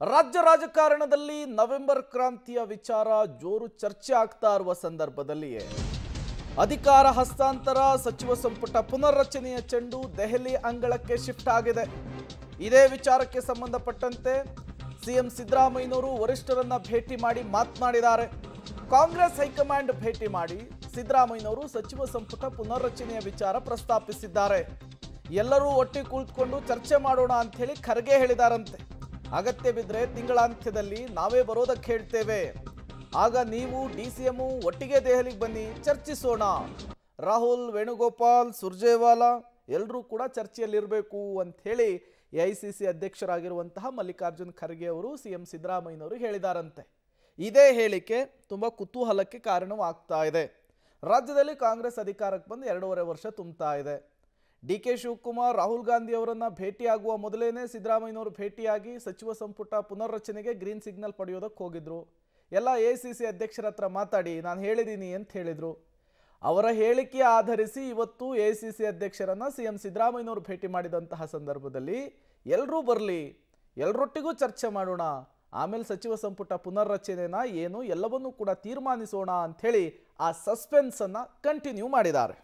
ರಾಜ್ಯ ರಾಜಕಾರಣದಲ್ಲಿ ನವೆಂಬರ್ ಕ್ರಾಂತಿಯ ವಿಚಾರ ಜೋರು ಚರ್ಚೆ ಆಗ್ತಾ ಇರುವ ಸಂದರ್ಭದಲ್ಲಿಯೇ ಅಧಿಕಾರ ಹಸ್ತಾಂತರ ಸಚಿವ ಸಂಪುಟ ಪುನರ್ರಚನೆಯ ಚೆಂಡು ದೆಹಲಿ ಅಂಗಳಕ್ಕೆ ಶಿಫ್ಟ್ ಆಗಿದೆ. ಇದೇ ವಿಚಾರಕ್ಕೆ ಸಂಬಂಧಪಟ್ಟಂತೆ ಸಿಎಂ ಸಿದ್ದರಾಮಯ್ಯನವರು ವರಿಷ್ಠರನ್ನ ಭೇಟಿ ಮಾಡಿ ಮಾತನಾಡಿದ್ದಾರೆ. ಕಾಂಗ್ರೆಸ್ ಹೈಕಮಾಂಡ್ ಭೇಟಿ ಮಾಡಿ ಸಿದ್ದರಾಮಯ್ಯನವರು ಸಚಿವ ಸಂಪುಟ ಪುನರ್ರಚನೆಯ ವಿಚಾರ ಪ್ರಸ್ತಾಪಿಸಿದ್ದಾರೆ. ಎಲ್ಲರೂ ಒಟ್ಟಿಗೆ ಕುಳಿತುಕೊಂಡು ಚರ್ಚೆ ಮಾಡೋಣ ಅಂತ ಹೇಳಿ ಖರ್ಗೆ ಹೇಳಿದಾರಂತೆ. ಅಗತ್ಯ ಬಿದ್ದರೆ ತಿಂಗಳಾಂತ್ಯದಲ್ಲಿ ನಾವೇ ಬರೋದಕ್ಕೆ ಹೇಳ್ತೇವೆ. ಆಗ ನೀವು ಡಿಸಿಎಂ ಒಟ್ಟಿಗೆ ದೆಹಲಿಗೆ ಬನ್ನಿ, ಚರ್ಚಿಸೋಣ. ರಾಹುಲ್, ವೇಣುಗೋಪಾಲ್, ಸುರ್ಜೇವಾಲಾ ಎಲ್ಲರೂ ಕೂಡ ಚರ್ಚೆಯಲ್ಲಿರಬೇಕು ಅಂತ ಹೇಳಿ ಎಐಸಿಸಿ ಅಧ್ಯಕ್ಷರಾಗಿರುವಂತಹ ಮಲ್ಲಿಕಾರ್ಜುನ್ ಖರ್ಗೆ ಅವರು ಸಿಎಂ ಸಿದ್ದರಾಮಯ್ಯನವರು ಹೇಳಿದಾರಂತೆ. ಇದೇ ಹೇಳಿಕೆ ತುಂಬಾ ಕುತೂಹಲಕ್ಕೆ ಕಾರಣವಾಗ್ತಾ ಇದೆ. ರಾಜ್ಯದಲ್ಲಿ ಕಾಂಗ್ರೆಸ್ ಅಧಿಕಾರಕ್ಕೆ ಬಂದು 2.5 ವರ್ಷ ತುಂಬುತ್ತಾ ಇದೆ. ಡಿಕೆ ಶಿವಕುಮಾರ್, ರಾಹುಲ್ ಗಾಂಧಿ ಅವರನ್ನ ಭೇಟಿಯಾಗುವ ಮೊದಲೇನೆ ಸಿದ್ದರಾಮಯ್ಯನವರು ಭೇಟಿಯಾಗಿ ಸಚಿವ ಸಂಪುಟ ಪುನರ್ರಚನೆಗೆ ಗ್ರೀನ್ ಸಿಗ್ನಲ್ ಪಡೆಯೋದಕ್ಕೆ ಹೋಗಿದ್ರು. ಎಲ್ಲ ಎಐಸಿಸಿ ಅಧ್ಯಕ್ಷರ ಹತ್ರ ಮಾತಾಡಿ ನಾನು ಹೇಳಿದ್ದೀನಿ ಅಂತ ಹೇಳಿದ್ರು. ಅವರ ಹೇಳಿಕೆ ಆಧರಿಸಿ ಇವತ್ತು ಎಐಸಿಸಿ ಅಧ್ಯಕ್ಷರನ್ನ ಸಿಎಂ ಸಿದ್ದರಾಮಯ್ಯನವರು ಭೇಟಿ ಮಾಡಿದಂತಹ ಸಂದರ್ಭದಲ್ಲಿ ಎಲ್ಲರೂ ಬರಲಿ, ಎಲ್ಲರೊಟ್ಟಿಗೂ ಚರ್ಚೆ ಮಾಡೋಣ, ಆಮೇಲೆ ಸಚಿವ ಸಂಪುಟ ಪುನರ್ರಚನೆನ ಏನು ಎಲ್ಲವನ್ನೂ ಕೂಡ ತೀರ್ಮಾನಿಸೋಣ ಅಂಥೇಳಿ ಆ ಸಸ್ಪೆನ್ಸ್ ಅನ್ನ ಕಂಟಿನ್ಯೂ ಮಾಡಿದ್ದಾರೆ.